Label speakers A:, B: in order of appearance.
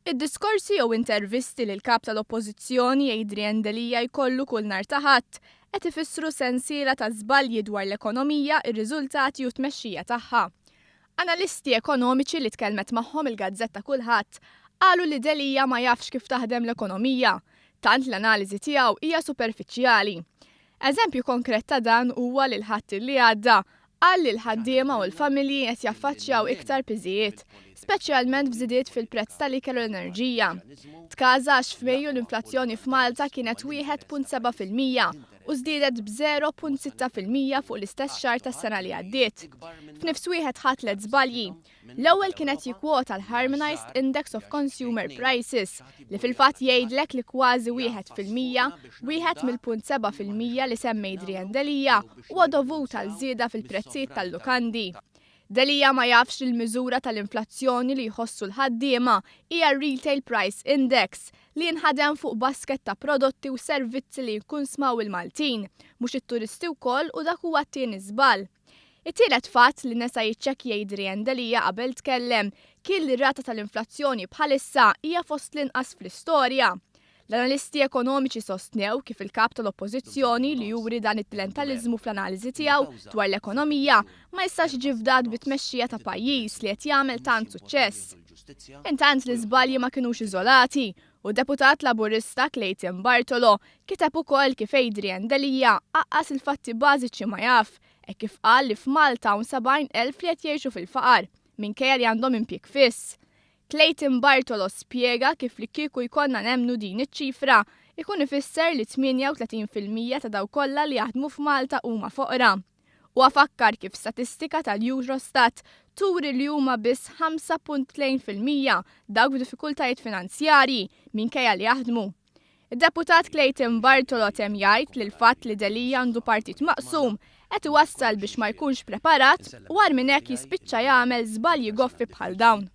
A: Id-diskorsi jew intervisti lil kap tal-Oppożizzjoni Adrian Delija jkollu kull nhar ta' Ħadd qed ifissru sensiela ta' żbalji dwar l-ekonomija, ir-riżultati u t-tmexxija tagħha. Analisti ekonomiċi li tkellmet magħhom il-Gazzetta Kulħadd qalu li Delija ma jafx kif taħdem l-ekonomija, tant l-analiżi tiegħu hija superfiċjali. Eżempju konkret ta' dan huwa li l-Ħadd li għadda qal li l-ħaddiema u l-familji qed jaffaċċjaw iktar piżijiet, speċjalment f'żidiet fil-prezz tal-ikel u l-enerġija. Tkażax f'Mejju l-inflazzjoni f'Malta kienet 1.7% u żdiedet b'0.6% fuq l-istess xahar tas-sena li għaddiet. F'nifs wieħed ħadd tliet żbalji. L-ewwel kienet jikkwota l-Harmonized Index of Consumer Prices li fil-fatt jgħidlek li kważi 1%, wieħed mill-0.7% li semmi Adrian Delija huwa dovut għal żieda fil-prezzijiet tal-lukandi. Delija ma jafx il-miżura tal-inflazzjoni li jħossu l-ħaddiema hija Retail Price Index li jinħadem fuq basket ta' prodotti u servizzi li jkun smaw il-Maltin, mhux it-turisti wkoll u dak huwa t-tieni żball. It-tielet fatt li nesa jiċċekkja Adrian Delija qabel tkellem kien li r-rata tal-inflazzjoni bħalissa hija fost l-inqas fl-istorja. L-analisti ekonomiċi sostnew kif il-kap tal-Oppożizzjoni li juri dan it-tilentaliżmu fl-analiżi tiegħu dwar l-ekonomija ma jistax ġifdat bit-tmexxija ta' pajjiż li qed jagħmel tant suċċess. Intant l-iżbalji ma kinux iżolati u deputat laburista Clayton Bartolo kiteb ukoll kif Adrian Delija qaqqas il-fatti bażiċi ma jaf, hekk kif qal li f'Malta hawn 70,000 li qed jgħixu fil-faqar minkejja li għandhom impjieg fiss. Clayton Bartolo spjega kif li kieku jkollna nemmnu din iċ-ċifra ikun ifisser li 38% ta' daw kollha li jaħdmu f'Malta huma foqra. U afakkar kif statistika tal-Eurostat turi li huma biss 5.2% dawk b'diffikultajiet finanzjarji minkejja li jaħdmu. Id-deputat Clayton Bartolo tem jgħid li l-fatt li Delija għandu partit maqsum qed iwassal biex ma jkunx preparat u għal minn hekk jispiċċa jagħmel żbalji goffi bħal dawn.